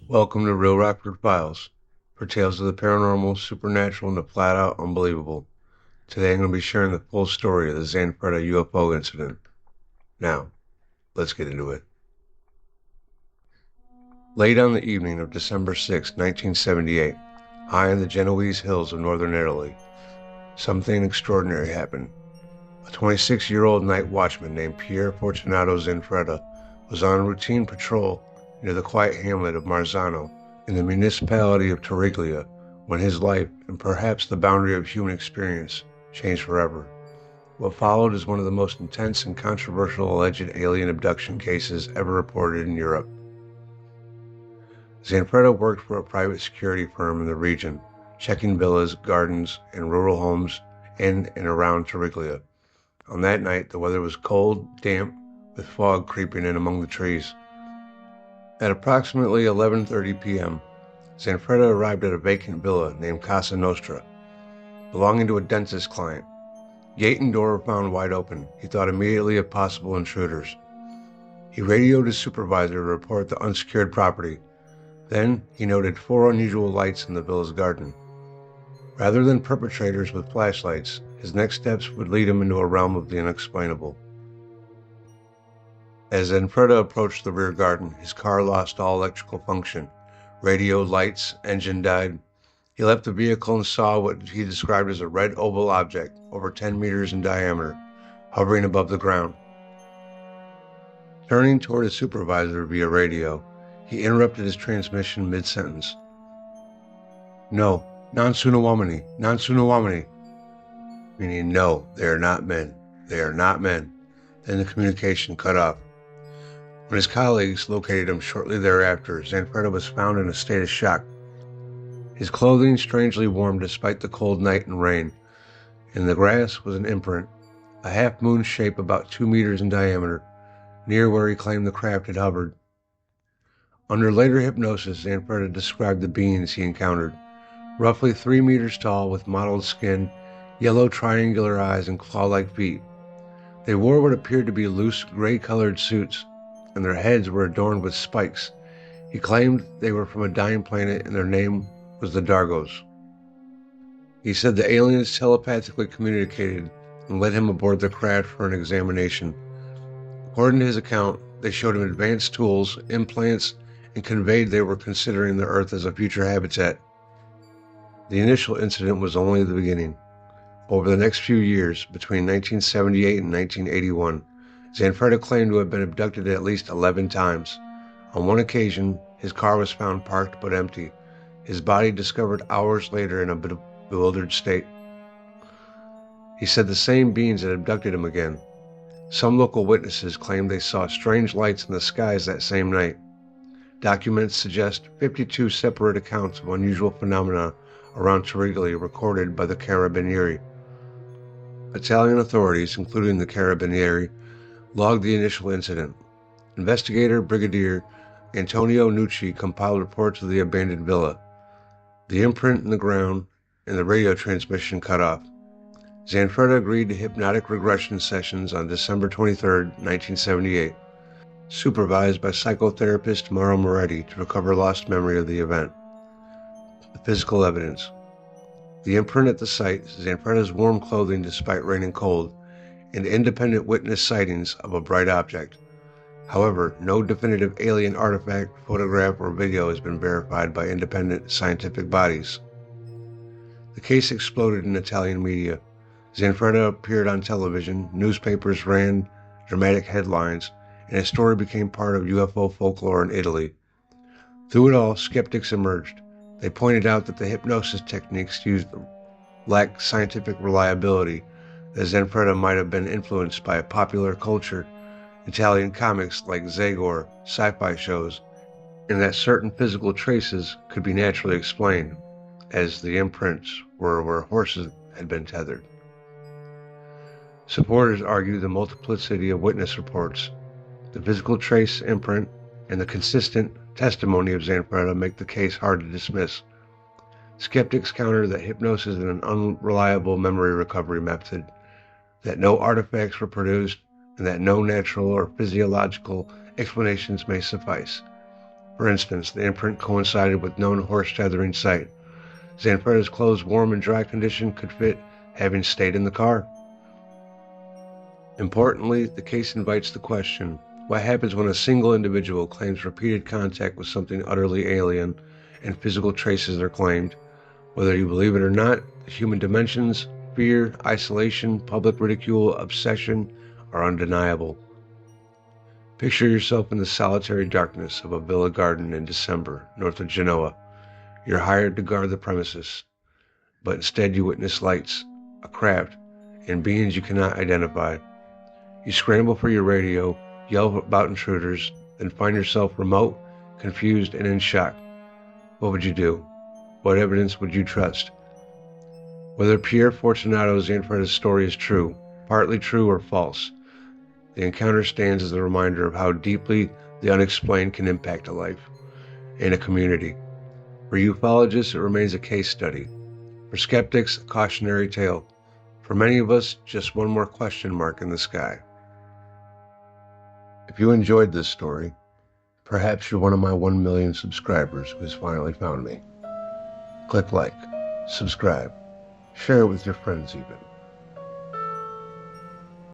Welcome to Real Rockford Files, for tales of the paranormal, supernatural, and the flat-out unbelievable. Today I'm going to be sharing the full story of the Zanfretta UFO incident. Now, let's get into it. Late on the evening of December 6, 1978, high in the Genoese hills of northern Italy, something extraordinary happened. A 26-year-old night watchman named Pier Fortunato Zanfretta was on routine patrol near the quiet hamlet of Marzano in the municipality of Torriglia when his life, and perhaps the boundary of human experience, changed forever. What followed is one of the most intense and controversial alleged alien abduction cases ever reported in Europe. Zanfretta worked for a private security firm in the region, checking villas, gardens, and rural homes in and around Torriglia. On that night, the weather was cold, damp, with fog creeping in among the trees. At approximately 11:30 p.m., Zanfretta arrived at a vacant villa named Casa Nostra, belonging to a dentist client. Gate and door were found wide open. He thought immediately of possible intruders. He radioed his supervisor to report the unsecured property. Then he noted 4 unusual lights in the villa's garden. Rather than perpetrators with flashlights, his next steps would lead him into a realm of the unexplainable. As Zanfretta approached the rear garden, his car lost all electrical function. Radio, lights, engine died. He left the vehicle and saw what he described as a red oval object, over 10 meters in diameter, hovering above the ground. Turning toward his supervisor via radio, he interrupted his transmission mid-sentence. "No, non sono uomini, non sono uomini," meaning no, they are not men, they are not men. Then the communication cut off. When his colleagues located him shortly thereafter, Zanfretta was found in a state of shock. His clothing strangely warm despite the cold night and rain. In the grass was an imprint, a half-moon shape about 2 meters in diameter, near where he claimed the craft had hovered. Under later hypnosis, Zanfretta described the beings he encountered, roughly 3 meters tall with mottled skin, yellow triangular eyes, and claw-like feet. They wore what appeared to be loose gray-colored suits, and their heads were adorned with spikes. He claimed they were from a dying planet and their name was the Dargos. He said the aliens telepathically communicated and led him aboard the craft for an examination. According to his account, they showed him advanced tools, implants, and conveyed they were considering the Earth as a future habitat. The initial incident was only the beginning. Over the next few years, between 1978 and 1981, Zanfretta claimed to have been abducted at least 11 times. On one occasion, his car was found parked but empty, his body discovered hours later in a bewildered state. He said the same beings had abducted him again. Some local witnesses claimed they saw strange lights in the skies that same night. Documents suggest 52 separate accounts of unusual phenomena around Torriglia recorded by the Carabinieri. Italian authorities, including the Carabinieri, logged the initial incident. Investigator Brigadier Antonio Nucci compiled reports of the abandoned villa. The imprint in the ground and the radio transmission cut off. Zanfretta agreed to hypnotic regression sessions on December 23, 1978, supervised by psychotherapist Mauro Moretti to recover lost memory of the event. The physical evidence. The imprint at the site, Zanfretta's warm clothing despite rain and cold, and independent witness sightings of a bright object. However, no definitive alien artifact, photograph, or video has been verified by independent scientific bodies. The case exploded in Italian media. Zanfretta appeared on television, newspapers ran dramatic headlines, and his story became part of UFO folklore in Italy. Through it all, skeptics emerged. They pointed out that the hypnosis techniques used lacked scientific reliability, that Zanfretta might have been influenced by popular culture, Italian comics like Zagor, sci-fi shows, and that certain physical traces could be naturally explained, as the imprints were where horses had been tethered. Supporters argue the multiplicity of witness reports, the physical trace imprint, and the consistent testimony of Zanfretta make the case hard to dismiss. Skeptics counter that hypnosis is an unreliable memory recovery method, that no artifacts were produced, and that no natural or physiological explanations may suffice. For instance, the imprint coincided with known horse tethering site. Zanfretta's clothes, warm and dry condition, could fit having stayed in the car. Importantly, the case invites the question, what happens when a single individual claims repeated contact with something utterly alien and physical traces are claimed? Whether you believe it or not, the human dimensions, fear, isolation, public ridicule, obsession are undeniable. Picture yourself in the solitary darkness of a villa garden in December, north of Genoa. You're hired to guard the premises, but instead you witness lights, a craft, and beings you cannot identify. You scramble for your radio, yell about intruders, then find yourself remote, confused, and in shock. What would you do? What evidence would you trust? Whether Pier Fortunato Zanfretta's story is true, partly true, or false, the encounter stands as a reminder of how deeply the unexplained can impact a life and a community. For ufologists, it remains a case study. For skeptics, a cautionary tale. For many of us, just one more question mark in the sky. If you enjoyed this story, perhaps you're one of my 1 million subscribers who has finally found me. Click like, subscribe, share it with your friends even.